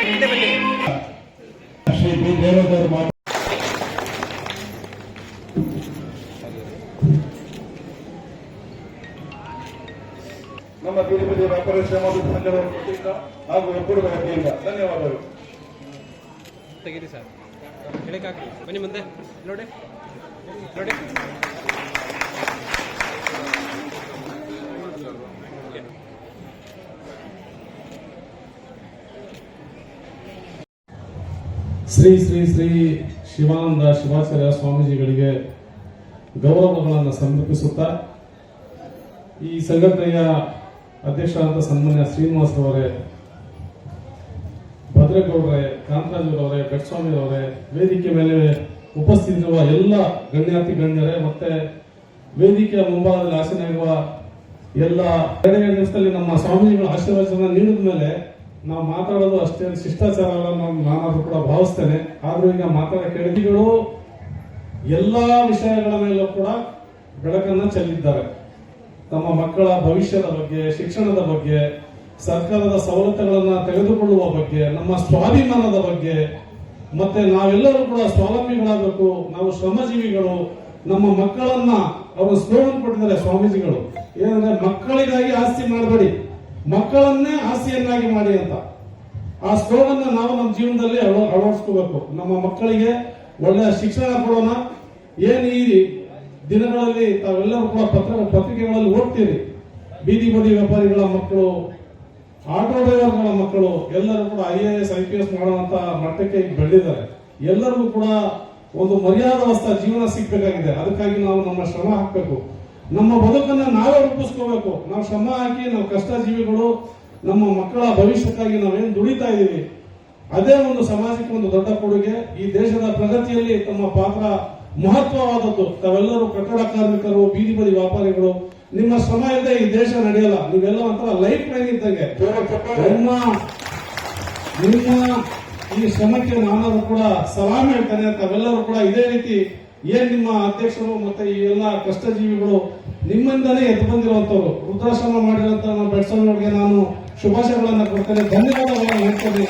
Shri B Devendra ನಮ್ಮ ಬೀದಿ ಬದಿ ವ್ಯಾಪಾರ ಶ್ರಮಾಭಿವೃದ್ಧಿ ಸಂಘದ ವತಿಯಿಂದ ಹಾಗೂ ಒಕ್ಕೂಟದ ವತಿಯಿಂದ ಧನ್ಯವಾದಗಳು. ತೆಗೀರಿ ಸರ್, ಕೆಳಗೆ ಬನ್ನಿ, ಮುಂದೆ ನೋಡಿ ನೋಡಿ. ಶ್ರೀ ಶ್ರೀ ಶ್ರೀ ಶಿವಾನಂದ ಶಿವಾಚಾರ್ಯ ಸ್ವಾಮೀಜಿಗಳಿಗೆ ಗೌರವಗಳನ್ನು ಸಮರ್ಪಿಸುತ್ತಾ ಈ ಸಂಘಟನೆಯ ಅಧ್ಯಕ್ಷರಾದ ಸನ್ಮಾನ್ಯ ಶ್ರೀನಿವಾಸರವರೇ, ಭದ್ರೇಗೌಡರೇ, ಕಾಂತರಾಜರವರೇ, ಬೆಟ್ಸ್ವಾಮಿರವರೇ, ವೇದಿಕೆ ಮೇಲೆ ಉಪಸ್ಥಿತಿರುವ ಎಲ್ಲ ಗಣ್ಯಾತಿ ಗಣ್ಯರೇ, ಮತ್ತೆ ವೇದಿಕೆಯ ಮುಂಭಾಗದಲ್ಲಿ ಆಸೀನರಾಗಿರುವ ಎಲ್ಲ 2 ನಿಮಿಷದಲ್ಲಿ ನಮ್ಮ ಸ್ವಾಮೀಜಿಗಳ ಆಶೀರ್ವಚನ ನೀಡಿದ ಮೇಲೆ ನಾವು ಮಾತಾಡೋದು ಅಷ್ಟೇ ಶಿಷ್ಟಾಚಾರಗಳನ್ನು ನಾನಾದ್ರೂ ಕೂಡ ಭಾವಿಸ್ತೇನೆ. ಆದ್ರೂ ಈಗ ಮಾತಾಡೋ ಕೇಳಿಗಳು ಎಲ್ಲಾ ವಿಷಯಗಳ ಮೇಲೂ ಕೂಡ ಬೆಳಕನ್ನ ಚೆಲ್ಲಿದ್ದಾರೆ. ತಮ್ಮ ಮಕ್ಕಳ ಭವಿಷ್ಯದ ಬಗ್ಗೆ, ಶಿಕ್ಷಣದ ಬಗ್ಗೆ, ಸರ್ಕಾರದ ಸವಲತ್ತುಗಳನ್ನ ತೆಗೆದುಕೊಳ್ಳುವ ಬಗ್ಗೆ, ನಮ್ಮ ಸ್ವಾಭಿಮಾನದ ಬಗ್ಗೆ, ಮತ್ತೆ ನಾವೆಲ್ಲರೂ ಕೂಡ ಸ್ವಾವಲಂಬಿಗಳಾಗಬೇಕು, ನಾವು ಶ್ರಮಜೀವಿಗಳು, ನಮ್ಮ ಮಕ್ಕಳನ್ನ ಅವರು ಸ್ಲೋಗನ್ ಕೊಟ್ಟಿದ್ದಾರೆ ಸ್ವಾಮೀಜಿಗಳು, ಏನಂದ್ರೆ ಮಕ್ಕಳಿಗಾಗಿ ಆಸ್ತಿ ಮಾಡಬೇಡಿ, ಮಕ್ಕಳನ್ನೇ ಆಸ್ತಿಯನ್ನಾಗಿ ಮಾಡಿ ಅಂತ. ಆ ಸ್ಲೋಗನ್ ನಾವು ನಮ್ಮ ಜೀವನದಲ್ಲಿ ಅಳವಡಿಸ್ಕೋಬೇಕು. ನಮ್ಮ ಮಕ್ಕಳಿಗೆ ಒಳ್ಳೆಯ ಶಿಕ್ಷಣ ಕೊಡೋಣ. ಏನ್ ಈ ದಿನಗಳಲ್ಲಿ ತಾವೆಲ್ಲರೂ ಕೂಡ ಪತ್ರಿಕೆಗಳಲ್ಲಿ ಓದ್ತೀರಿ, ಬೀದಿ ಬದಿ ವ್ಯಾಪಾರಿಗಳ ಮಕ್ಕಳು, ಆಟೋ ಡ್ರೈವರ್ಗಳ ಮಕ್ಕಳು ಎಲ್ಲರೂ ಕೂಡ IAS IPS ಮಾಡುವಂತ ಮಟ್ಟಕ್ಕೆ ಬೆಳೆದಿದ್ದಾರೆ. ಎಲ್ಲರಿಗೂ ಕೂಡ ಒಂದು ಮರ್ಯಾದವಸ್ಥ ಜೀವನ ಸಿಗ್ಬೇಕಾಗಿದೆ. ಅದಕ್ಕಾಗಿ ನಾವು ನಮ್ಮ ಶ್ರಮ ಹಾಕಬೇಕು. ನಮ್ಮ ಬದುಕನ್ನ ನಾವೇ ರೂಪಿಸ್ಕೋಬೇಕು. ನಾವು ಶ್ರಮ ಹಾಕಿ, ನಾವು ಕಷ್ಟ ಜೀವಿಗಳು, ನಮ್ಮ ಮಕ್ಕಳ ಭವಿಷ್ಯಕ್ಕಾಗಿ ನಾವೇನು ದುಡಿತಾ ಇದೀವಿ, ಅದೇ ಒಂದು ಸಮಾಜಕ್ಕೆ ಒಂದು ದೊಡ್ಡ ಕೊಡುಗೆ. ಈ ದೇಶದ ಪ್ರಗತಿಯಲ್ಲಿ ತಮ್ಮ ಪಾತ್ರ ಮಹತ್ವವಾದದ್ದು. ತಾವೆಲ್ಲರೂ ಕಟ್ಟಡ ಕಾರ್ಮಿಕರು, ಬೀದಿ ಬದಿ ವ್ಯಾಪಾರಿಗಳು, ನಿಮ್ಮ ಶ್ರಮ ಇಲ್ಲದೆ ಈ ದೇಶ ನಡೆಯಲ್ಲ. ನೀವೆಲ್ಲ ಒಂಥರ ಲೈಫ್ ಲೈನ್ ಇದ್ದಂಗೆ. ನಿಮ್ಮ ಈ ಶ್ರಮಕ್ಕೆ ನಾನಾದ್ರೂ ಕೂಡ ಸಲಾಮ್ ಹೇಳ್ತೇನೆ. ತಾವೆಲ್ಲರೂ ಕೂಡ ಇದೇ ರೀತಿ ಏನ್ ನಿಮ್ಮ ಅಧ್ಯಕ್ಷರು ಮತ್ತೆ ಈ ಎಲ್ಲ ಕಷ್ಟಜೀವಿಗಳು ನಿಮ್ಮಿಂದಲೇ ಎದ್ದು ಬಂದಿರುವಂತವ್ರು, ವೃದ್ಧಾಶ್ರಮ ಮಾಡಿರುವಂತ ನಮ್ಮ ಬೆಟ್ಸ್ವಾಮಿಯವರಿಗೆ ನಾನು ಶುಭಾಶಯಗಳನ್ನ ಕೊಡ್ತೇನೆ, ಧನ್ಯವಾದಗಳನ್ನು ಹೇಳ್ತೇನೆ.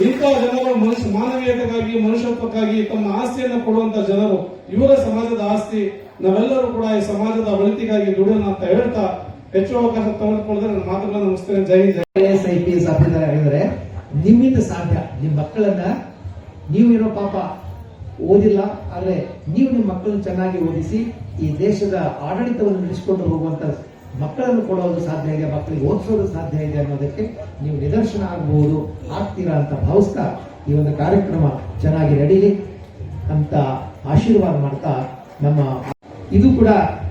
ಇಂಥ ಜನರು ಮಾನವೀಯತೆಗಾಗಿ, ಮನುಷ್ಯತ್ವಕ್ಕಾಗಿ ತಮ್ಮ ಆಸ್ತಿಯನ್ನು ಕೊಡುವಂತ ಜನರು, ಇವರ ಸಮಾಜದ ಆಸ್ತಿ. ನಾವೆಲ್ಲರೂ ಕೂಡ ಈ ಸಮಾಜದ ಒಳಿತಿಗಾಗಿ ದುಡಿಯೋಣ ಅಂತ ಹೇಳ್ತಾ ಹೆಚ್ಚು ಅವಕಾಶ ತೆಗೆದುಕೊಳ್ಳದೆ ನನ್ನ ಮಾತುಗಳನ್ನು ಮುಗಿಸ್ತೇನೆ. ಜೈ ಜೈ. IAS IPS ಆಫೀಸರ್ ಆಗಿದ್ರೆ ನಿಮ್ಮಿಂದ ಸಾಧ್ಯ. ನಿಮ್ಮ ಮಕ್ಕಳನ್ನ ನೀವಿರೋ ಪಾಪ ಓದಿಲ್ಲ, ಆದ್ರೆ ನೀವು ನಿಮ್ಮ ಮಕ್ಕಳನ್ನು ಚೆನ್ನಾಗಿ ಓದಿಸಿ ಈ ದೇಶದ ಆಡಳಿತವನ್ನು ನಡೆಸಿಕೊಂಡು ಹೋಗುವಂತ ಮಕ್ಕಳನ್ನು ಕೊಡೋದು ಸಾಧ್ಯ ಇದೆ, ಮಕ್ಕಳಿಗೆ ಓದಿಸೋದು ಸಾಧ್ಯ ಇದೆ ಅನ್ನೋದಕ್ಕೆ ನೀವು ನಿದರ್ಶನ ಆಗಬಹುದು, ಆಗ್ತೀರಾ ಅಂತ ಭಾವಿಸ್ತಾ ಈ ಒಂದು ಕಾರ್ಯಕ್ರಮ ಚೆನ್ನಾಗಿ ನಡೀಲಿ ಅಂತ ಆಶೀರ್ವಾದ ಮಾಡ್ತಾ, ನಮ್ಮ ಇದು ಕೂಡ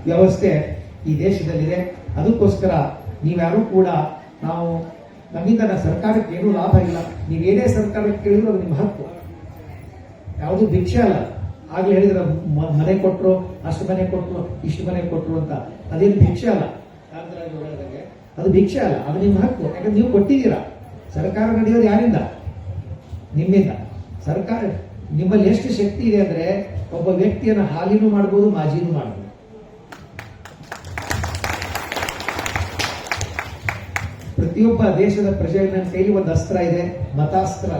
ವ್ಯವಸ್ಥೆ ಈ ದೇಶದಲ್ಲಿದೆ. ಅದಕ್ಕೋಸ್ಕರ ನೀವ್ಯಾರೂ ಕೂಡ ನಮ್ಮಿಂದ ಸರ್ಕಾರಕ್ಕೆ ಏನೂ ಲಾಭ ಇಲ್ಲ. ನೀವೇನೇ ಸರ್ಕಾರಕ್ಕೆ ಕೇಳಿದ್ರು ಅದು ನಿಮ್ಮ ಹಕ್ಕು, ಯಾವುದು ಭಿಕ್ಷೆ ಅಲ್ಲ. ಆಗ್ಲೇ ಹೇಳಿದ್ರೆ ಮನೆ ಕೊಟ್ಟರು, ಅಷ್ಟು ಮನೆ ಕೊಟ್ಟರು, ಇಷ್ಟು ಮನೆ ಕೊಟ್ಟರು ಅಂತ, ಅದೇನು ಭಿಕ್ಷೆ ಅಲ್ಲ. ಅದು ಭಿಕ್ಷೆ ಅಲ್ಲ, ಅದು ನಿಮ್ಮ ಹಕ್ಕು. ಯಾಕಂದ್ರೆ ನೀವು ಕೊಟ್ಟಿದ್ದೀರಾ. ಸರ್ಕಾರ ನಡೆಯೋದು ಯಾರಿಂದ? ನಿಮ್ಮಿಂದ. ಸರ್ಕಾರ ನಿಮ್ಮಲ್ಲಿ ಎಷ್ಟು ಶಕ್ತಿ ಇದೆ ಅಂದ್ರೆ ಒಬ್ಬ ವ್ಯಕ್ತಿಯನ್ನು ಹಾಲಿನೂ ಮಾಡಬಹುದು, ಮಾಜಿನೂ ಮಾಡಬಹುದು. ಪ್ರತಿಯೊಬ್ಬ ದೇಶದ ಪ್ರಜೆಗಳ ಕೈಲಿ ಒಂದು ಅಸ್ತ್ರ ಇದೆ, ಮತಾಸ್ತ್ರ.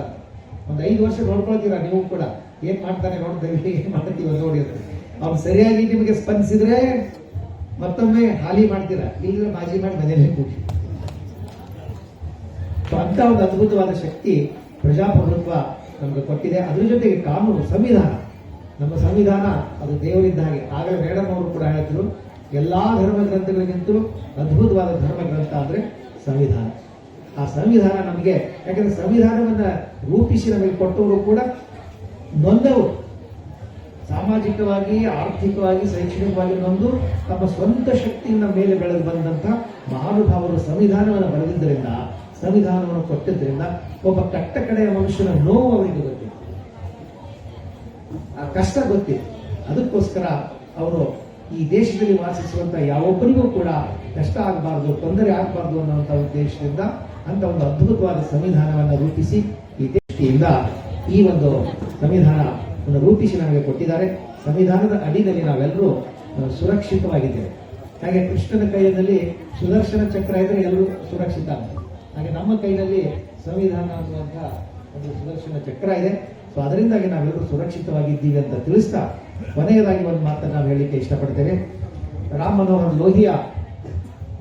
ಒಂದು 5 ವರ್ಷ ನೋಡ್ಕೊಳ್ತೀರಾ ನೀವು ಕೂಡ, ಏನ್ ಮಾಡ್ತಾನೆ ನೋಡ್ತೇವೆ, ಏನ್ ಮಾಡ್ತೀವ ನೋಡಿ ಅಂತ. ಅವ್ನು ಸರಿಯಾಗಿ ನಿಮಗೆ ಸ್ಪಂದಿಸಿದ್ರೆ ಮತ್ತೊಮ್ಮೆ ಹಾಲಿ ಮಾಡ್ತೀರಾ, ಇಲ್ಲದ್ರೆ ಮಾಜಿ ಮಾಡಿ ಮನೆಯಲ್ಲೇ ಕೂಡಿ. ಅಂತ ಒಂದು ಅದ್ಭುತವಾದ ಶಕ್ತಿ ಪ್ರಜಾಪ್ರಭುತ್ವ ನಮ್ಗೆ ಕೊಟ್ಟಿದೆ. ಅದ್ರ ಜೊತೆಗೆ ಕಾನೂನು, ಸಂವಿಧಾನ. ನಮ್ಮ ಸಂವಿಧಾನ ಅದು ದೇವರಿದ್ದ ಹಾಗೆ. ಆಗಲೇ ಮೇಡಮ್ ಅವರು ಕೂಡ ಹೇಳಿದ್ರು, ಎಲ್ಲಾ ಧರ್ಮ ಗ್ರಂಥಗಳಿಗಿಂತಲೂ ಅದ್ಭುತವಾದ ಧರ್ಮ ಗ್ರಂಥ ಅಂದ್ರೆ ಸಂವಿಧಾನ. ಆ ಸಂವಿಧಾನ ನಮಗೆ, ಯಾಕಂದ್ರೆ ಸಂವಿಧಾನವನ್ನ ರೂಪಿಸಿ ನಮಗೆ ಕೊಟ್ಟವರು ಕೂಡ ನೊಂದವರು, ಸಾಮಾಜಿಕವಾಗಿ, ಆರ್ಥಿಕವಾಗಿ, ಶೈಕ್ಷಣಿಕವಾಗಿ ನೊಂದು ತಮ್ಮ ಸ್ವಂತ ಶಕ್ತಿಯಿಂದ ಮೇಲೆ ಬೆಳೆದು ಬಂದಂತ ಮಹಾನುಭಾವರು ಸಂವಿಧಾನವನ್ನು ಬರೆದಿದ್ದರಿಂದ, ಸಂವಿಧಾನವನ್ನು ಕೊಟ್ಟಿದ್ದರಿಂದ ಒಬ್ಬ ಕಟ್ಟ ಕಡೆಯ ಮನುಷ್ಯನ ನೋವು ಅವರಿಗೆ ಗೊತ್ತಿತ್ತು, ಆ ಕಷ್ಟ ಗೊತ್ತಿತ್ತು. ಅದಕ್ಕೋಸ್ಕರ ಅವರು ಈ ದೇಶದಲ್ಲಿ ವಾಸಿಸುವಂತ ಯಾವೊಬ್ಬರಿಗೂ ಕೂಡ ಕಷ್ಟ ಆಗಬಾರ್ದು, ತೊಂದರೆ ಆಗಬಾರ್ದು ಅನ್ನುವಂಥ ಉದ್ದೇಶದಿಂದ ಅಂತ ಒಂದು ಅದ್ಭುತವಾದ ಸಂವಿಧಾನವನ್ನು ರೂಪಿಸಿ ಈ ದೇಶದಿಂದ ಈ ಒಂದು ಸಂವಿಧಾನವನ್ನು ರೂಪಿಸಿ ನಮಗೆ ಕೊಟ್ಟಿದ್ದಾರೆ. ಸಂವಿಧಾನದ ಅಡಿಯಲ್ಲಿ ನಾವೆಲ್ಲರೂ ಸುರಕ್ಷಿತವಾಗಿದ್ದೇವೆ. ಹಾಗೆ ಕೃಷ್ಣನ ಕೈಯಲ್ಲಿ ಸುದರ್ಶನ ಚಕ್ರ ಇದ್ರೆ ಎಲ್ಲರೂ ಸುರಕ್ಷಿತ ಅಂತ, ಹಾಗೆ ನಮ್ಮ ಕೈನಲ್ಲಿ ಸಂವಿಧಾನ ಅನ್ನುವಂಥ ಒಂದು ಸುದರ್ಶನ ಚಕ್ರ ಇದೆ. ಸೊ ಅದರಿಂದಾಗಿ ನಾವೆಲ್ಲರೂ ಸುರಕ್ಷಿತವಾಗಿದ್ದೀವಿ ಅಂತ ತಿಳಿಸ್ತಾ ಕೊನೆಯದಾಗಿ ಒಂದು ಮಾತನ್ನು ನಾವು ಹೇಳಲಿಕ್ಕೆ ಇಷ್ಟಪಡ್ತೇವೆ. ರಾಮ್ ಮನೋಹರ್ ಲೋಹಿಯಾ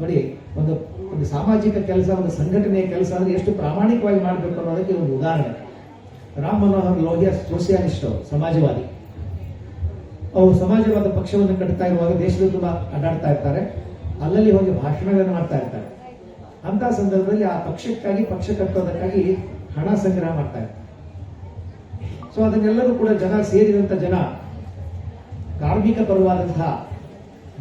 ನೋಡಿ, ಒಂದು ಒಂದು ಸಾಮಾಜಿಕ ಕೆಲಸ, ಒಂದು ಸಂಘಟನೆಯ ಕೆಲಸ ಅಂದ್ರೆ ಎಷ್ಟು ಪ್ರಾಮಾಣಿಕವಾಗಿ ಮಾಡಬೇಕು ಅನ್ನೋದಕ್ಕೆ ಒಂದು ಉದಾಹರಣೆ. ರಾಮ್ ಮನೋಹರ್ ಲೋಹಿಯಾ ಸೋಷಿಯಾಲಿಸ್ಟ್, ಅವರು ಸಮಾಜವಾದಿ. ಅವರು ಸಮಾಜವಾದ ಪಕ್ಷವನ್ನು ಕಟ್ತಾ ಇರುವಾಗ ದೇಶದ ತುಂಬ ಅಡ್ಡಾಡ್ತಾ ಇರ್ತಾರೆ, ಅಲ್ಲಲ್ಲಿ ಹೋಗಿ ಭಾಷಣಗಳನ್ನು ಮಾಡ್ತಾ ಇರ್ತಾರೆ. ಅಂತ ಸಂದರ್ಭದಲ್ಲಿ ಆ ಪಕ್ಷಕ್ಕಾಗಿ, ಪಕ್ಷ ಕಟ್ಟೋದಕ್ಕಾಗಿ ಹಣ ಸಂಗ್ರಹ ಮಾಡ್ತಾ ಇರ್ತಾರೆ. ಸೊ ಅದನ್ನೆಲ್ಲರೂ ಕೂಡ ಜನ ಸೇರಿದಂತ ಜನ, ಕಾರ್ಮಿಕ ಪರವಾದಂತಹ,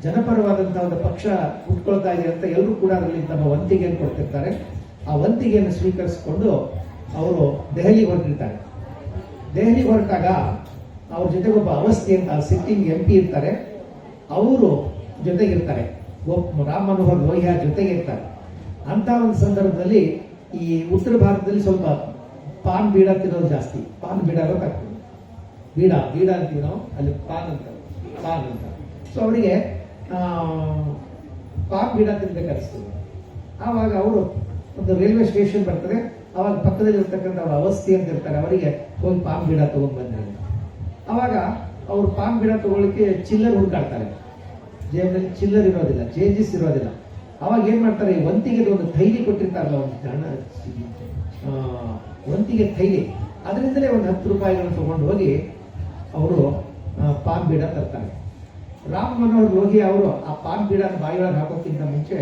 ಜನಪರವಾದಂತಹ ಒಂದು ಪಕ್ಷ ಉಟ್ಕೊಳ್ತಾ ಇದೆ ಅಂತ ಎಲ್ಲರೂ ಕೂಡ ಅದರಲ್ಲಿ ತಮ್ಮ ವಂತಿಗೆಯನ್ನು ಕೊಡ್ತಿರ್ತಾರೆ. ಆ ವಂತಿಗೆಯನ್ನು ಸ್ವೀಕರಿಸಿಕೊಂಡು ಅವರು ದೆಹಲಿಗೆ ಹೊರಟಿರ್ತಾರೆ. ದೆಹಲಿಗೆ ಹೊರಟಾಗ ಅವ್ರ ಜೊತೆಗೆ ಒಬ್ಬ ಅವಸ್ಥಿ ಅಂತ ಸಿಟ್ಟಿಂಗ್ MP ಇರ್ತಾರೆ, ಅವರು ಜೊತೆಗಿರ್ತಾರೆ, ರಾಮ್ ಮನೋಹರ್ ಲೋಹಿಯಾ ಜೊತೆಗಿರ್ತಾರೆ. ಅಂತ ಒಂದು ಸಂದರ್ಭದಲ್ಲಿ ಈ ಉತ್ತರ ಭಾರತದಲ್ಲಿ ಸ್ವಲ್ಪ ಪಾನ್ ಬೀಡ ತಿನ್ನೋದು ಜಾಸ್ತಿ. ಪಾನ್ ಬೀಡ ಗೊತ್ತಾಗ್ತದೆ, ಬೀಡ ಅಂತೀವಿ ನಾವು, ಅಲ್ಲಿ ಪಾನ್ ಅಂತ. ಸೊ ಅವರಿಗೆ ಪಾನ್ ಬೀಡ ತಿನ್ಬೇಕು ಅನಿಸ್ತದೆ. ಆವಾಗ ಅವರು ಒಂದು ರೈಲ್ವೆ ಸ್ಟೇಷನ್ ಬರ್ತದೆ, ಅವಾಗ ಪಕ್ಕದಲ್ಲಿ ಇರ್ತಕ್ಕಂಥ ಅವ್ರ ಅವಸ್ಥಿ ಅಂತ ಇರ್ತಾರೆ, ಅವರಿಗೆ ಹೋಗಿ ಪಾನ್ ಬೀಡ ತಗೊಂಡ್ ಬಂದ್ರೆ. ಅವಾಗ ಅವ್ರು ಪಾನ್ ಬೀಡ ತಗೊಳ್ಳಿಕ್ಕೆ ಚಿಲ್ಲರ್ ಹುಡುಕಾಡ್ತಾರೆ. ಜೇಬಿನಲ್ಲಿ ಚಿಲ್ಲರ್ ಇರೋದಿಲ್ಲ, ಚೇಂಜಸ್ ಇರೋದಿಲ್ಲ. ಅವಾಗ ಏನ್ ಮಾಡ್ತಾರೆ, ವಂತಿಗೆ ಒಂದು ಥೈಲಿ ಕೊಟ್ಟಿರ್ತಾರಲ್ಲ, ಒಂದು ಹಣ ವಂತಿಗೆ ಥೈಲಿ, ಅದರಿಂದಲೇ ಒಂದು 10 ರೂಪಾಯಿಗಳನ್ನು ತಗೊಂಡು ಹೋಗಿ ಅವರು ಪಾನ್ ಬೀಡ ತರ್ತಾರೆ. ರಾಮ್ ಮನೋಹರ್ ಲೋಹಿಯಾ ಅವರು ಆ ಪಾನ್ ಬೀಡನ ಬಾಯಿಯೊಳಗೆ ಹಾಕೋಕ್ಕಿಂತ ಮುಂಚೆ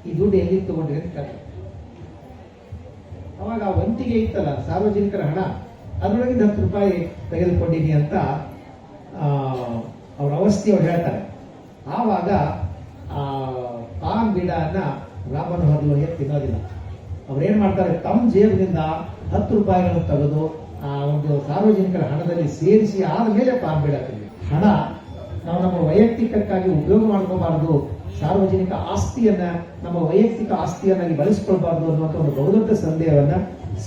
ಈ ದುಡ್ಡು ಎಲ್ಲಿ ತಗೊಂಡ್ರಿ ಅಂತ ಕೇಳ್ತಾರೆ. ಅವಾಗ ಆ ವಂತಿಗೆ ಇತ್ತಲ್ಲ, ಸಾರ್ವಜನಿಕರ ಹಣ, ಅದರೊಳಗಿಂದ 10 ರೂಪಾಯಿ ತೆಗೆದುಕೊಂಡಿನಿ ಅಂತ ಅವ್ರ ಅವಸ್ಥೆಯವ್ರು ಹೇಳ್ತಾರೆ. ಆವಾಗ ಆ ಪಾನ್ ಬೀಡನ್ನ ರಾಮ್ ಮನೋಹರ್ ಲೋಹಿಯಾ ತಿನ್ನೋದಿಲ್ಲ. ಅವ್ರೇನ್ ಮಾಡ್ತಾರೆ, ತಮ್ಮ ಜೇಬಿನಿಂದ 10 ರೂಪಾಯಿಗಳನ್ನು ತೆಗೆದು ಆ ಒಂದು ಸಾರ್ವಜನಿಕರ ಹಣದಲ್ಲಿ ಸೇರಿಸಿ ಆದ್ಮೇಲೆ ಪಾನ್ ಬೀಡ ತಿನ್ನಿ. ಹಣ ನಾವು ನಮ್ಮ ವೈಯಕ್ತಿಕಕ್ಕಾಗಿ ಉಪಯೋಗ ಮಾಡ್ಕೋಬಾರದು, ಸಾರ್ವಜನಿಕ ಆಸ್ತಿಯನ್ನ ನಮ್ಮ ವೈಯಕ್ತಿಕ ಆಸ್ತಿಯನ್ನಾಗಿ ಬಳಸಿಕೊಳ್ಬಾರ್ದು ಅನ್ನುವಂಥ ಒಂದು ಬಹುದೊಡ್ಡ ಸಂದೇಹವನ್ನ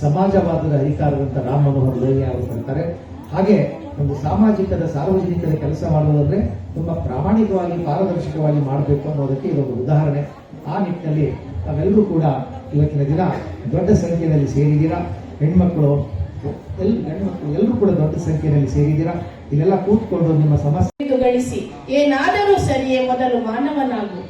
ಸಮಾಜವಾದದ ಅಧಿಕಾರದಂತ ರಾಮ್ ಮನೋಹರ್ ಲೋಹಿಯಾ ಅವರು ಕೊಡ್ತಾರೆ. ಹಾಗೆ ಒಂದು ಸಾಮಾಜಿಕದ, ಸಾರ್ವಜನಿಕರ ಕೆಲಸ ಮಾಡುವುದಂದ್ರೆ ತುಂಬಾ ಪ್ರಾಮಾಣಿಕವಾಗಿ, ಪಾರದರ್ಶಕವಾಗಿ ಮಾಡಬೇಕು ಅನ್ನೋದಕ್ಕೆ ಇದೊಂದು ಉದಾಹರಣೆ. ಆ ನಿಟ್ಟಿನಲ್ಲಿ ತಾವೆಲ್ಲರೂ ಕೂಡ ಇವತ್ತಿನ ದಿನ ದೊಡ್ಡ ಸಂಖ್ಯೆಯಲ್ಲಿ ಸೇರಿದ್ದೀರಾ. ಹೆಣ್ಮಕ್ಳು, ಗಂಡ್ಮಕ್ಳು ಎಲ್ಲರೂ ಕೂಡ ದೊಡ್ಡ ಸಂಖ್ಯೆಯಲ್ಲಿ ಸೇರಿದ್ದೀರಾ. ಇಲ್ಲೆಲ್ಲ ಕೂತ್ಕೊಂಡು ನಿಮ್ಮ ಸಮಸ್ಯೆ ಗಳಿಸಿ ಏನಾದರೂ ಸರಿಯೇ ಮೊದಲು ಮಾನವನಾಗು,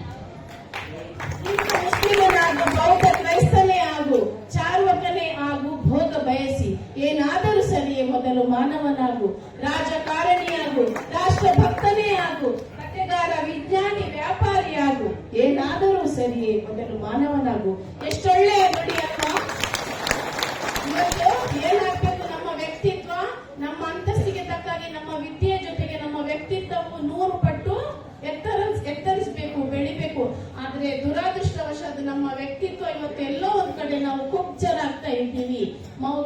ಮುಸ್ಲಿಮನಾಗು, ಬೌದ್ಧ ಕ್ರೈಸ್ತನೇ ಆಗು, ಚಾರ್ವಕನೇ ಆಗು, ಭೋಗ ಬಯಸಿ ಏನಾದರೂ ಸರಿಯೇ ಮೊದಲು ಮಾನವನಾಗು, ರಾಜಕಾರಣಿಯಾಗು, ರಾಷ್ಟ್ರಭಕ್ತನೇ ಆಗು, ಕಥೆಗಾರ, ವಿಜ್ಞಾನಿ, ವ್ಯಾಪಾರಿಯಾಗು, ಏನಾದರೂ ಸರಿಯೇ ಮೊದಲು ಮಾನವನಾಗು. ಎಷ್ಟೊಳ್ಳೆಯ ನುಡಿ ಅಲ್ವಾ? ಇವತ್ತು ಏನಾಗಬೇಕು, ನಮ್ಮ ವ್ಯಕ್ತಿತ್ವ, ನಮ್ಮ ಅಂತಸ್ತಿಗೆ ತಕ್ಕಾಗಿ ನಮ್ಮ ವಿದ್ಯೆ ಜೊತೆಗೆ ನಮ್ಮ ವ್ಯಕ್ತಿತ್ವವು 100 ಪಟ್ಟು ಎತ್ತರಿಸಬೇಕು, ಬೆಳಿಬೇಕು. ಆದ್ರೆ ದುರಾದೃಷ್ಟವಶಾತ್ ನಮ್ಮ ವ್ಯಕ್ತಿತ್ವ ಇವತ್ತು ಎಲ್ಲೋ ಒಂದ್ ಕಡೆ ನಾವು ಕುಬ್ಜರಾಗ್ತಾ ಇದ್ದೀವಿ.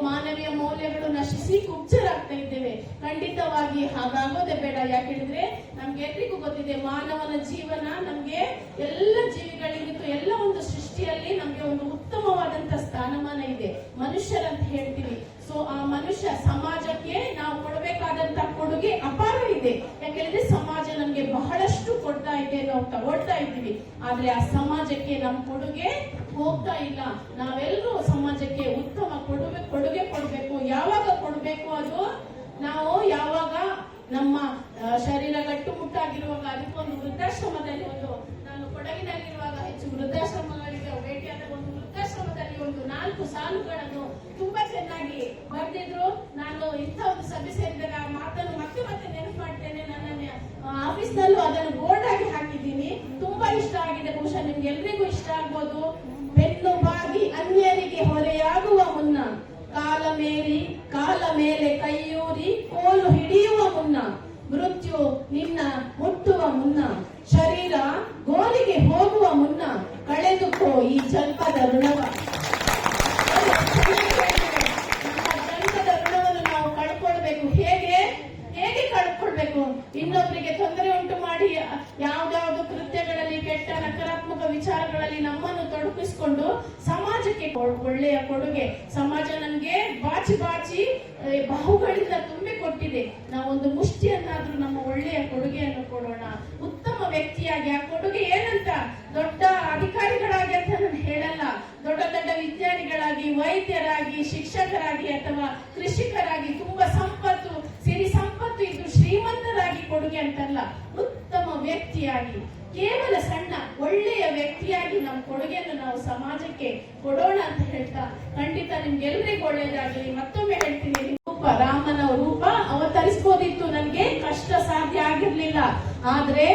ಮಾನವೀಯ ಮೌಲ್ಯಗಳು ನಶಿಸಿ ಕುಬ್ಜರಾಗ್ತಾ ಇದ್ದೇವೆ. ಖಂಡಿತವಾಗಿ ಹಾಗಾಗೋದೇ ಬೇಡ. ಯಾಕೆಂದ್ರೆ ನಮ್ಗೆ ಎಲ್ರಿಗೂ ಗೊತ್ತಿದೆ, ಮಾನವನ ಜೀವನ ನಮ್ಗೆ ಎಲ್ಲ ಜೀವಿಗಳಿಗಿಂತ ಎಲ್ಲ ಒಂದು ಸೃಷ್ಟಿಯಲ್ಲಿ ನಮ್ಗೆ ಒಂದು ಉತ್ತಮವಾದಂತ ಸ್ಥಾನಮಾನ ಇದೆ, ಮನುಷ್ಯರಂತ ಹೇಳ್ತೀವಿ. ಸೊ ಆ ಮನುಷ್ಯ ಸಮಾಜಕ್ಕೆ ನಾವು ಕೊಡಬೇಕಾದಂತ ಕೊಡುಗೆ ಅಪಾರ ಇದೆ. ಯಾಕೆಂದ್ರೆ ಸಮಾಜ ನಮ್ಗೆ ಬಹಳಷ್ಟು ಕೊಡ್ತಾ ಇದೆ, ನಾವು ತಗೊಳ್ತಾ ಇದ್ದೀವಿ. ಆದ್ರೆ ಆ ಸಮಾಜಕ್ಕೆ ನಮ್ ಕೊಡುಗೆ ಹೋಗ್ತಾ ಇಲ್ಲ. ನಾವೆಲ್ಲರೂ ಸಮಾಜಕ್ಕೆ ಉತ್ತಮ ಕೊಡುಗೆ ಕೊಡ್ಬೇಕು. ಯಾವಾಗ ಕೊಡ್ಬೇಕು? ಅದು ನಾವು ಯಾವಾಗ ನಮ್ಮ ಶರೀರ ಗಟ್ಟುಮುಟ್ಟಾಗಿರುವಾಗ, ಅದಕ್ಕೊಂದು ವೃದ್ಧಾಶ್ರಮದಲ್ಲಿ, ನಾನು ಕೊಡಗಿನಲ್ಲಿರುವಾಗ ಹೆಚ್ಚು ವೃದ್ಧಾಶ್ರಮಗಳಿಗೆ ಭೇಟಿಯಾದ ಒಂದು ವೃದ್ಧಾಶ್ರಮದಲ್ಲಿ ಒಂದು 4 ಸಾಲುಗಳನ್ನು ತುಂಬಾ ಚೆನ್ನಾಗಿ ಬರೆದಿದ್ರು. ನಾನು ಇಂಥ ಒಂದು ಸಭೆ ಸೇರಿದಾಗ ಆ ಮಾತನ್ನು ಮತ್ತೆ ನೆನಪು ಮಾಡ್ತೇನೆ. ನನ್ನ ಆಫೀಸ್ ನಲ್ಲೂ ಅದನ್ನು ಬೋರ್ಡ್ ಆಗಿ ಹಾಕಿದ್ದೀನಿ. ತುಂಬಾ ಇಷ್ಟ ಆಗಿದೆ, ಬಹುಶಃ ನಿಮ್ಗೆ ಎಲ್ರಿಗೂ ಇಷ್ಟ ಆಗ್ಬೋದು. ಬೆನ್ನು ಬಾಗಿ ಅನ್ಯರಿಗೆ ಹೊರೆಯಾಗುವ ಮುನ್ನ, ಕಾಲ ಮೇಲೆ ಕೈಯೂರಿ ಕೋಲು ಹಿಡಿಯುವ ಮುನ್ನ, ಮೃತ್ಯು ನಿನ್ನ ಮುಟ್ಟುವ ಮುನ್ನ, ಶರೀರ ಗೋಲಿಗೆ ಹೋಗುವ ಮುನ್ನ, ಕಳೆದುಕೋ ಈ ಜನ್ಮದ ಋಣವ. ನಮ್ಮ ಜನ್ಮದ ಋಣವನ್ನು ನಾವು ಕಳ್ಕೊಳ್ಬೇಕು. ಹೇಗೆ ಕಳ್ಕೊಳ್ಬೇಕು? ಇನ್ನೊಬ್ಬರಿಗೆ ತೊಂದರೆ ಉಂಟು ಮಾಡಿ ಯಾವ್ದಾವ್ದು ಕೃತ್ಯಗಳಲ್ಲಿ, ಕೆಟ್ಟ ನಕಾರಾತ್ಮಕ ವಿಚಾರಗಳಲ್ಲಿ ನಮ್ಮನ್ನು ತೊಡಗಿಸಿಕೊಂಡು ಸಮಾಜಕ್ಕೆ ಒಳ್ಳೆಯ ಕೊಡುಗೆ, ಸಮಾಜ ನಮ್ಗೆ ಬಾಚಿ ಬಾಹುಗಳಿಂದ ತುಂಬಿ ಕೊಟ್ಟಿದೆ. ನಾವೊಂದು ಮುಷ್ಟಿಯನ್ನಾದ್ರೂ ನಮ್ಮ ಒಳ್ಳೆಯ ಕೊಡುಗೆಯನ್ನು ಕೊಡೋಣ. ಉತ್ತಮ ವ್ಯಕ್ತಿಯಾಗಿ ಆ ಕೊಡುಗೆ ಏನಂತ ದೊಡ್ಡ ಅಧಿಕಾರಿಗಳಾಗಿ ಅಂತ ನಾನು ಹೇಳಲ್ಲ. ದೊಡ್ಡ ದೊಡ್ಡ ವಿಜ್ಞಾನಿಗಳಾಗಿ, ವೈದ್ಯರಾಗಿ, ಶಿಕ್ಷಕರಾಗಿ ಅಥವಾ ಕೃಷಿಕರಾಗಿ ತುಂಬಾ ಸಂಪತ್ತು, ಸಿರಿ ಸಂಪತ್ತು ಇದು ಶ್ರೀಮಂತರಾಗಿ ಕೊಡುಗೆ ಅಂತಲ್ಲ. ಉತ್ತಮ ವ್ಯಕ್ತಿಯಾಗಿ, ಕೇವಲ ಸಣ್ಣ ಒಳ್ಳೆಯ ವ್ಯಕ್ತಿಯಾಗಿ ನಮ್ಮ ಕೊಡುಗೆಯನ್ನು ನಾವು ಸಮಾಜಕ್ಕೆ ಕೊಡೋಣ ಅಂತ ಹೇಳ್ತಾ, ಖಂಡಿತ ನಿಮ್ಗೆಲ್ರಿಗೂ ಒಳ್ಳೇದಾಗಲಿ. ಮತ್ತೊಮ್ಮೆ ಹೇಳ್ತೀನಿ, ರೂಪ ರಾಮನ ರೂಪ ಅವತರಿಸಬಹುದಿತ್ತು, ನನಗೆ ಕಷ್ಟ ಸಾಧ್ಯ ಆಗಿರ್ಲಿಲ್ಲ. ಆದ್ರೆ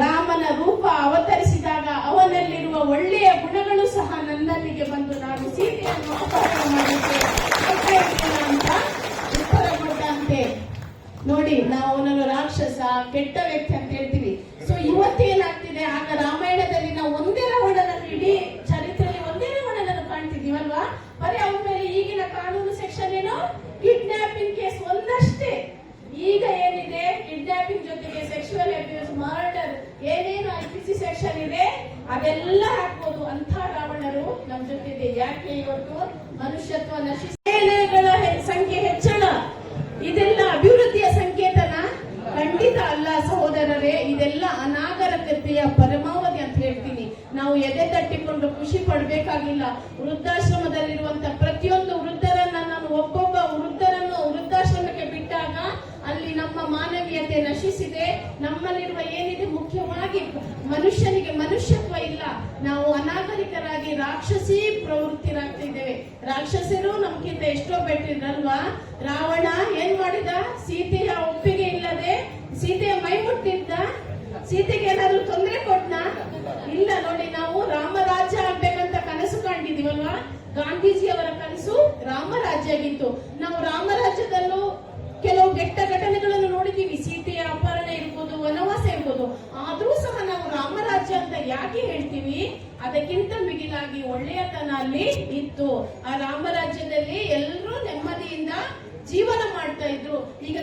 ರಾಮನ ರೂಪ ಅವತರಿಸಿದಾಗ ಅವನಲ್ಲಿರುವ ಒಳ್ಳೆಯ ಗುಣಗಳು ಸಹ ನನ್ನಲ್ಲಿಗೆ ಬಂದು ನಾನು ಸೀತೆಯನ್ನು ಅಪಹರಣ ಮಾಡಲಿಕ್ಕೆ ಅಂತ ಉತ್ತರ ಕೊಟ್ಟಂತೆ. ನೋಡಿ, ನಾವು ಅವನನ್ನು ರಾಕ್ಷಸ, ಕೆಟ್ಟ ವ್ಯಕ್ತಿ ಅಂತ ಹೇಳ್ತೀವಿ. ಸೊ ಇವತ್ತೇನಾಗ್ತಿದೆ, ಆಗ ರಾಮಾಯಣದಲ್ಲಿ ನಾವು ಒಂದೇ ರಾವಣನನ್ನು, ಇಡೀ ಚರಿತ್ರೆಯಲ್ಲಿ ಒಂದೇ ರಾವಣನನ್ನು ಕಾಣ್ತಿದೀವಲ್ವಾ. ಬರೀ ಅವನ ಮೇಲೆ ಈಗಿನ ಕಾನೂನು ಸೆಕ್ಷನ್ ಏನೋ ಕಿಡ್ನಾಪಿಂಗ್ ಕೇಸ್ ಒಂದಷ್ಟೇ. ಈಗ ಏನಿದೆ, ಕಿಡ್ನಾಪಿಂಗ್ ಜೊತೆಗೆ ಸೆಕ್ಷುವಲ್ ಅಬ್ಯೂಸ್, ಮರ್ಡರ್, ಏನೇನು IPC ಸೆಕ್ಷನ್ ಇದೆ ಅದೆಲ್ಲ ಹಾಕ್ಬೋದು. ಅಂತ ರಾವಣರು ನಮ್ ಜೊತೆ ಇದೆ. ಯಾಕೆ ಇವತ್ತು ಮನುಷ್ಯತ್ವ ನಶಿಸಿ ಸೇನೆಗಳ ಸಂಖ್ಯೆ ಹೆಚ್ಚಳ, ಇದೆಲ್ಲ ಅಭಿವೃದ್ಧಿಯ ಸಂಕೇತನ? ಖಂಡಿತ ಅಲ್ಲ ಸಹೋದರರೇ. ಇದೆಲ್ಲ ಅನಾಗರಿಕತೆಯ ಪರಮಾವಧಿ ಅಂತ ಹೇಳ್ತೀನಿ. ನಾವು ಎದೆ ತಟ್ಟಿಕೊಂಡು ಖುಷಿ ಪಡಬೇಕಾಗಿಲ್ಲ. ವೃದ್ಧಾಶ್ರಮದಲ್ಲಿರುವಂತ ಪ್ರತಿಯೊಂದು ವೃದ್ಧರನ್ನ, ನಾನು ಒಬ್ಬೊಬ್ಬ ವೃದ್ಧರನ್ನು ವೃದ್ಧಾಶ್ರಮಕ್ಕೆ ಬಿಟ್ಟಾಗ ಅಲ್ಲಿ ನಮ್ಮ ಮಾನವೀಯತೆ ನಶಿಸಿದೆ. ನಮ್ಮಲ್ಲಿರುವ ಏನಿದೆ, ಮುಖ್ಯವಾಗಿ ಮನುಷ್ಯನಿಗೆ ಮನುಷ್ಯತ್ವ ಇಲ್ಲ. ನಾವು ಅನಾಗರಿಕರಾಗಿ ರಾಕ್ಷಸಿ ಪ್ರವೃತ್ತಿರಾಗ್ತಿದ್ದೇವೆ. ರಾಕ್ಷಸರು ನಮ್ಗಿಂತ ಎಷ್ಟೋ ಬೆಟ್ಟಿದ್ರಲ್ವಾ. ರಾವಣ ಏನ್ ಮಾಡಿದ? ಸೀತೆಯ ಒಪ್ಪಿಗೆ ಇಲ್ಲದೆ ಸೀತೆಯ ಮೈ ಮುಟ್ಟಿದ್ದ. ಸೀತೆಗೆ ಏನಾದ್ರು ತೊಂದರೆ ಕೊಟ್ನ? ಇಲ್ಲ. ನೋಡಿ, ನಾವು ರಾಮರಾಜ್ಯ ಆಗ್ಬೇಕಂತ ಕನಸು ಕಂಡಿದೀವಲ್ವಾ. ಗಾಂಧೀಜಿಯವರ ಕನಸು ರಾಮರಾಜ್ಯ ಆಗಿತ್ತು. ನಾವು ರಾಮರಾಜ್ಯದಲ್ಲೂ ಕೆಲವು ಕೆಟ್ಟ ಘಟನೆಗಳನ್ನು ನೋಡಿದೀವಿ. ಸೀತೆಯ ಅಪಹರಣ ಇರ್ಬೋದು, ವನವಾಸ ಇರ್ಬೋದು. ಆದ್ರೂ ಸಹ ನಾವು ರಾಮರಾಜ್ಯ ಅಂತ ಯಾಕೆ ಹೇಳ್ತೀವಿ? ಅದಕ್ಕಿಂತ ಮಿಗಿಲಾಗಿ ಒಳ್ಳೆಯತನ ಅಲ್ಲಿ ಇತ್ತು. ಆ ರಾಮರಾಜ್ಯದಲ್ಲಿ ಎಲ್ಲರೂ ನೆಮ್ಮದಿಯಿಂದ ಜೀವನ ಮಾಡ್ತಾ ಇದ್ರು. ಈಗ